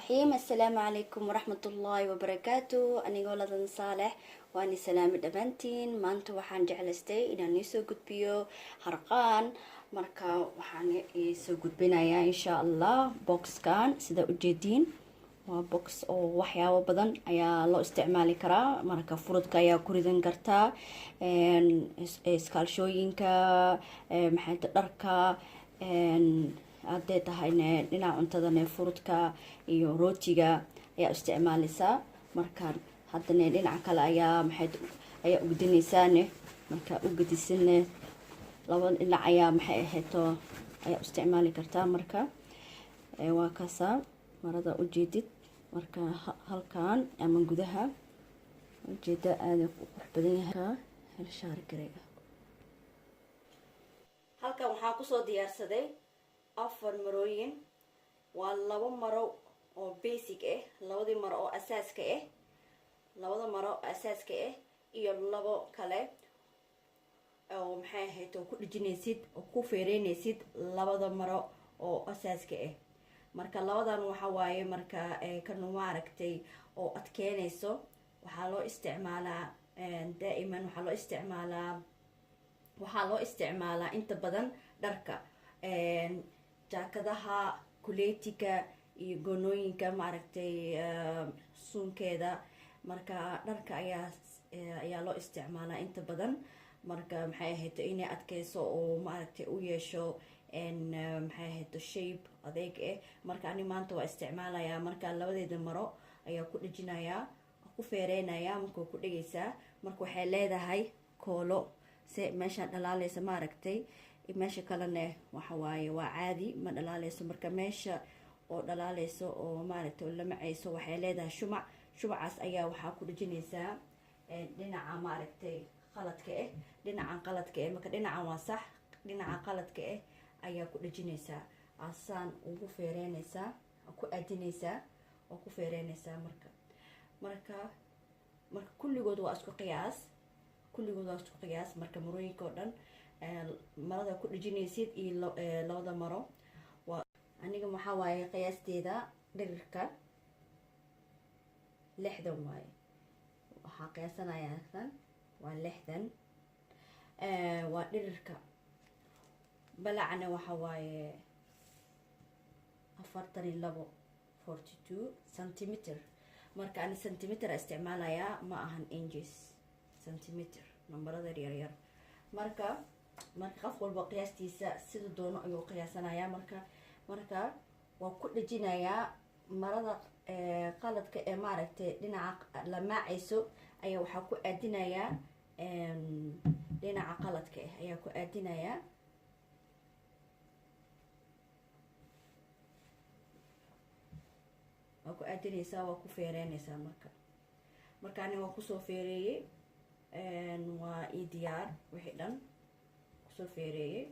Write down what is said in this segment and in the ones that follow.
الرحيم. السلام عليكم ورحمة الله وبركاته. أنا ولدن صالح وأني سلام دمانتين maanta waxaan jeclaystay inaan soo gudbiyo harqaan marka waxaan soo gudbinayaa insha Allah boxkan sida u jeedin waa box oo waxyaabo badan ayaa loo isticmaali karaa marka furudka ayaa ku ridan kartaa iskaalshooyinka maxay dharka hadday tahayne dhinaca cuntadane furudka iyo rootiga ayaa isticmaalaysaa markaan haddana dhinaca kale ayaa ayaa ugdinaysaane marka ugadisanne laba dhinac ayaa maxay ahayto ayaa isticmaali kartaa marka waa kaasa marada ujeedid marka halkan ama gudaha ujeeda aad u qurux badan yahay hal shaar gareega halkan waxaan kusoo diyaarsaday 4 marooyin waa 2 maro oo basic ah labadii maro oo asaaska ah labada maro asaaska ah iyo labo kale oo maxay ahayd oo ku dhijinaysid oo ku feereynaysid labada maro oo asaaska ah marka labadan waxa waaye marka kan ma aragtay oo adkeynayso waxaa loo isticmaalaa daa'iman waxaa loo isticmaalaa inta badan dharka jaakadaha kuleetiga iyo goonooyinka maaragtay suunkeeda marka dharka ayaa loo isticmaalaa inta badan marka maxay ahayd inay adkeyso oo maaragtay u yeesho maxay ahayd shape adeeg marka ani maanta waa isticmaalayaa marka labadeeda maro ayaa ku dhijinayaa ku feereynayaa marka ku dhigaysaa marka waxay leedahay koolo si meesha dhalaalaysa maaragtay meesha kalena waxa waaye waa caadi ma dhalaalayso marka meesha oo dhalaalayso oo maaragtay la macayso waxay leedahay shumacaas ayaa waxaa ku dhijinaysaa dhinaca maaragtay qaladka dhinacan qaladka marka dhinacan waa sax dhinaca qaladka ayaa ku dhijinaysaa asaan ugu feereynaysaa ku aadinaysaa oo ku feereynaysaa marka kulligood waa isku qiyaas marka marooyinka oo dhan marada ku dhijinaysid iyo labada maro waa aniga waxa waaye qiyaasteeda dhirirka 60 waaye waxaa qiyaasanayaa kan waa 60 waa dhirirka balacna waxa waaye 42 centimeter marka ani centimeter isticmaalayaa ma ahan inches centimeter nambarada yar marka qof walba qiyaastiisa sida doono ayuu qiyaasanayaa marka waa ku dhijinayaa marada qaladka maaragtay dhinaca la maacayso ayaa waxaa ku aadinayaa dhinaca qaladka ayaa ku aadinayaa waa ku aadinaysaa waa ku feereynaysaa marka ani waa kusoo feereeyey waa ii diyaar wixii dhan kusoo feereeyey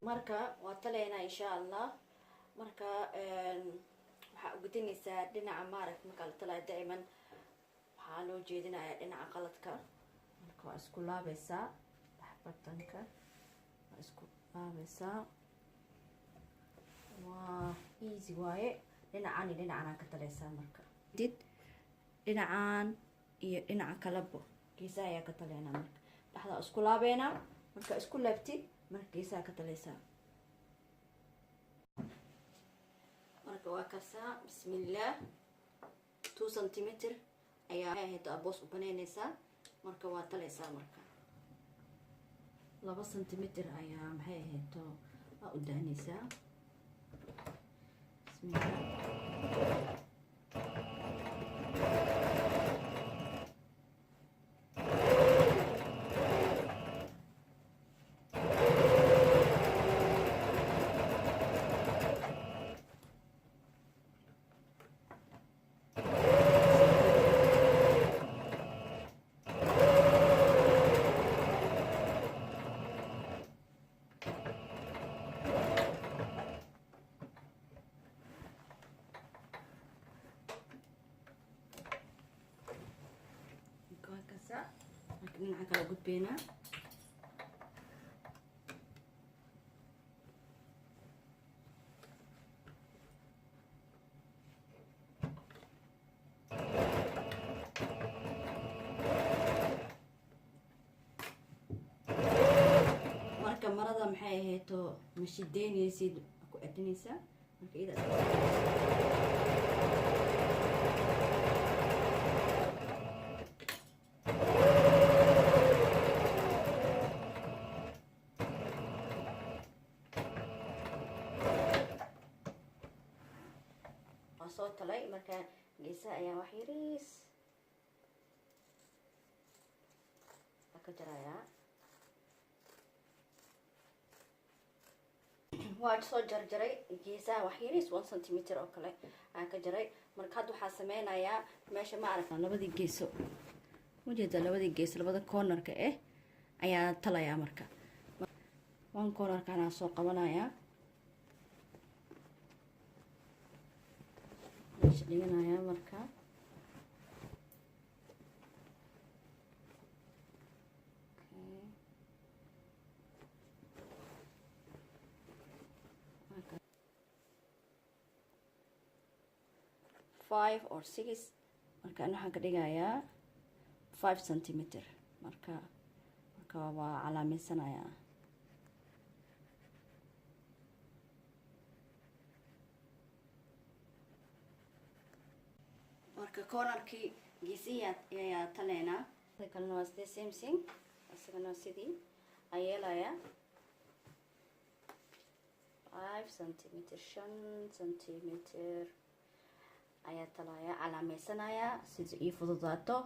marka waa taleynaa insha Allah marka waxaa ugudinaysaa dhinaca maaragta marka la talaayo daa'iman waxaa loo jeedinayaa dhinaca qaladka marka waa isku laabaysaa batanka waa isku laabaysaa waa easy waaye dhinacan ka taleysaa marka dhinacan iyo dhinaca kalabo geesaha ayaa ka taleynaa marka dhexda isku laabeynaa marka isku laabtid marka geesaha ka taleysaa marka waa kasaa bismillah 2 centimeter ayaa ahayd aboos u banaynaysaa marka waa taleysaa marka 2 centimeter ayaa maxay ahayd u daanaysaa bismillah dhinaca kala gudbeynaa maxay ahayto mashideynaysid ku adinaysaa marka ida soo talay marka geesaha ayaa wax yariis ka jarayaa. waan soo jarjaray geesaha wax yariis 1 centimeter oo kale aan ka jaray. marka hadda waxaa sameynayaa meesha ma aragtaa labadii geeso wajeeda labadii gees labada cornerka ayaa talayaa. marka one cornerka ana soo qabanayaa dhiganaya marka five or six marka waxaan ka dhigayaa 5 centimeter marka waa calaameysanayaa. marka cornerkii geesiya ayaa taleena kalena waa sidii same thing asagana sidii ayeelaya 5 centimeter 5 centimeter ayaa talaya calaameysanayaa sida ii fududaato.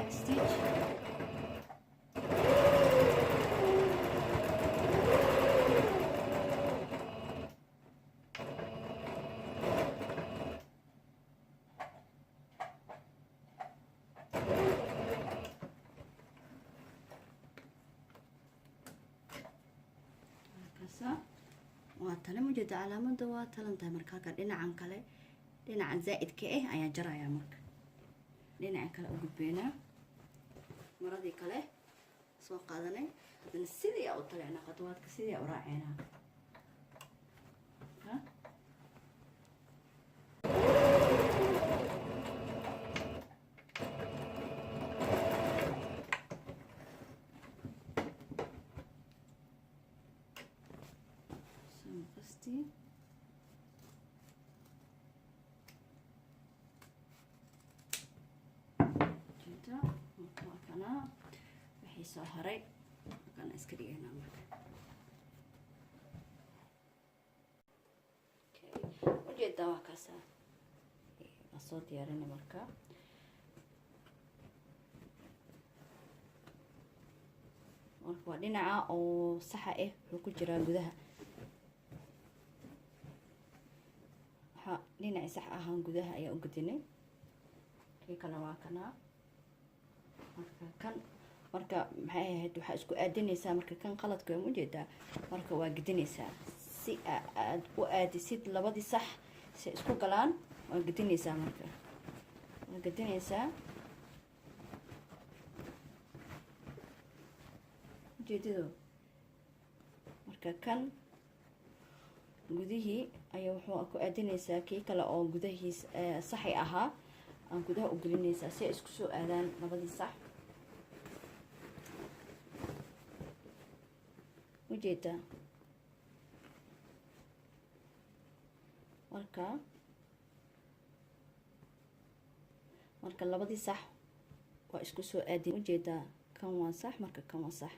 Stitch waa tale mujeda calaamada waa talantahay. marka halka dhinacan kale dhinacan zaa'idka ayaa jarayaa. marka dhinacan kale u gudbeynaa maradii kale soo qaadanay hadana sidii u taleena qadwaadka sidii u raaceena. wixii soo haray markaan iska dhigaynaa. marka ujeedaa waa kaasa waa soo diyaarinay. marka waa dhinaca oo saxa wuxuu ku jiraa gudaha dhinaci sax ahaan gudaha ayaa u gudinay. kii kale waa kana marka kan marka maxay ahayd waxaa isku aadinaysaa. marka kan qaladka waa ujeedaa marka waa gidinaysaa si aad u aadisid labadii sax si isku galaan waa gidinaysaa. marka waa gidinaysaa ujeedado. marka kan gudihii ayaa wuxuu ku aadinaysaa kii kale oo gudahiis saxi ahaa aan gudaha u gelinaysaa si ay isku soo aadaan labadii sax. ujeeda marka labadii sax waa isku soo aadin. ujeedaa kan waa sax marka kan waa sax.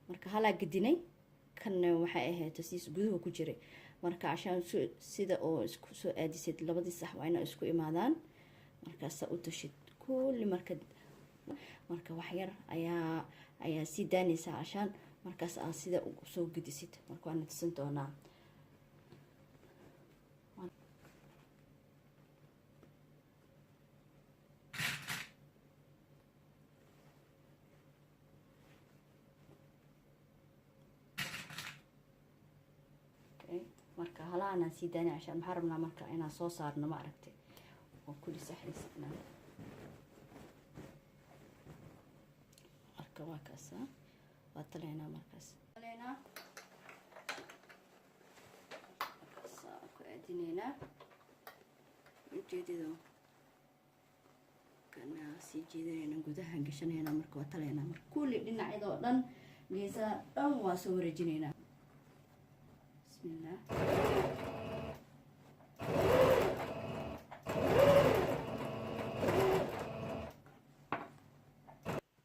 marka halaa gedinay kanna waxay ahayd siis guduhu ku jiray. marka cashaan sida oo isku soo aadisid labadii sax waa inay isku imaadaan. markaas u tashid kulli marka wax yar ayaa sii daanaysaa cashaan markaas aan sida u soo gedisid. marka waan tusin doonaa. halaana sii daani cashaan maxaa rabnaa marka inaan soo saarno ma aragtay oo kulli saxaysa marka waa kaasa waa taleynaa markaas taleynaa ku aadineynaa ujeedado kana sii jiidanayna gudaha gashanayna marka waa taleynaa marka kulli dhinacyadoo dhan geesaha dhan waa soo wareejinaynaa bismillah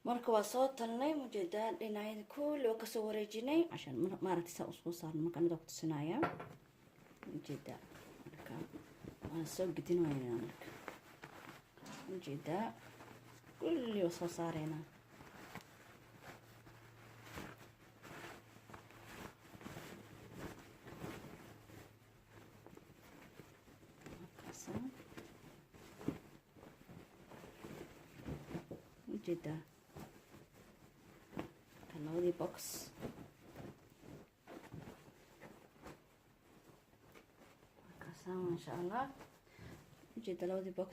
marka waa soo talnay mujeedaa dhinacyada kulli waa kasoo wareejinay cashaan maaragtay saa usoo saarno marka aniga ku tusinaya mujeedaa marka waan soo gedinaynaa marka mujeedaa kulli waa soo saareynaa markaasa mujeedaa labadii box markaasa maasha allah ujeeda labadii box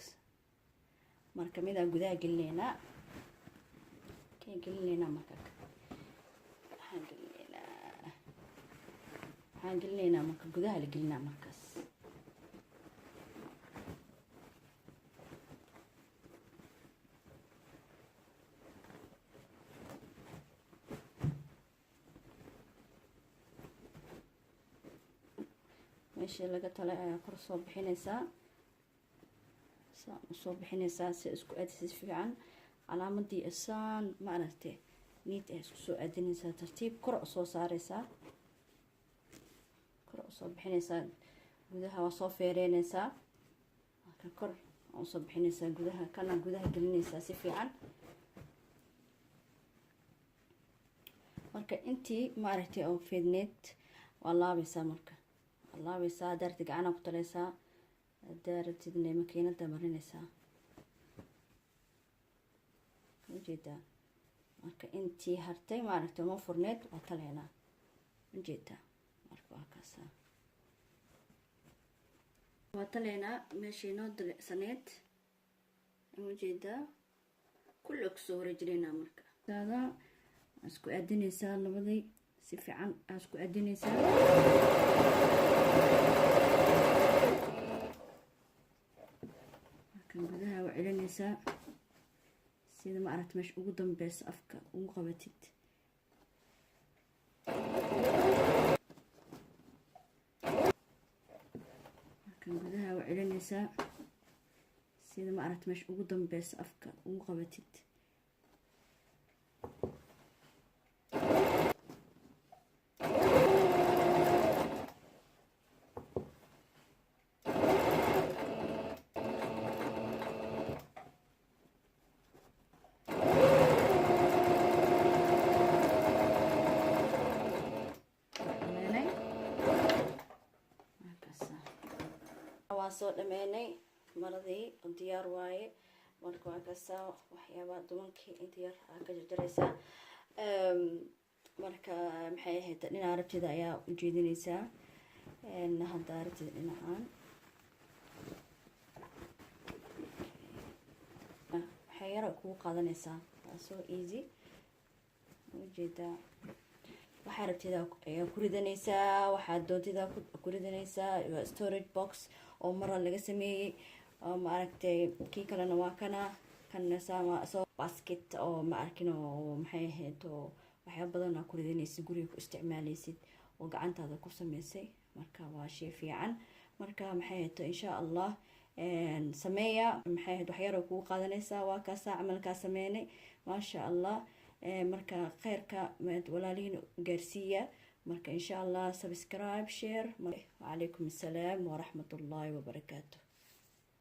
marka midaan gudaha gelineynaa kay gelineynaa marka waxaan gelineynaa marka gudaha la gelinaa markaas meeshii laga talay ayaa kor soo bixinaysaa saa usoo bixinaysaa si isku aadisi fiican calaamadii isaan ma aragtay niid ay isku soo aadinaysaa tartiib kor usoo saaraysaa kor usoo bixinaysaa gudaha waa soo feereynaysaa marka kor usoo bixinaysaa gudaha kana gudaha gelinaysaa si fiican marka intii ma aragtay oo feedneed waa laabaysaa marka laabaysaa daarti gacana ku taleysaa daaratidna makiinada marinaysaa ujeedaa marka intii hartay maaragtay uma furneed waa taleynaa ujeedaa marka waa kaasa waa taleynaa meeshii noo dilicsaneed ujeedaa kulli kusoo wareejinaynaa marka daada isku aadinaysaa labadii si fiican isku aadinaysaa markan gudaha waa celinaysaa sida ma aragta meesha ugu dambeysa afka ugu qabatid markan gudaha waa celinaysaa sida ma aragta meesha ugu dambeysa afka ugu qabatid soo dhameynay maradii diyaar waaye marka waa kasaa waxyaabaa dumankii inta yar aa ka jarjaraysaa marka maxay ahayd dhinaca arabtida ayaa ujeedinaysaa hadda arabtida dhinacaan waxay yara kugu qaadanaysaa waa so easy ujeedaa waxaa rabtida ayaa ku ridanaysaa waxaa doontida ku ridanaysaa storage box oo mara laga sameeyey ma aragtay kii kalena waa kana soo basket oo ma arkin oo maxay ahayd oo waxyaabo badan aa ku ridanaysid guriga ku isticmaalaysid oo gacantaada ku sameysay marka waa shay fiican marka maxay ahayd insha allah sameeya maxay ahayd waxyaro kugu qaadanaysaa waa kaasaa camalkaa sameynay maasha allah marka khayrka walaalihiin gaarsiiya marka insha allah subscribe share وعليكم السلام ورحمة الله وبركاته.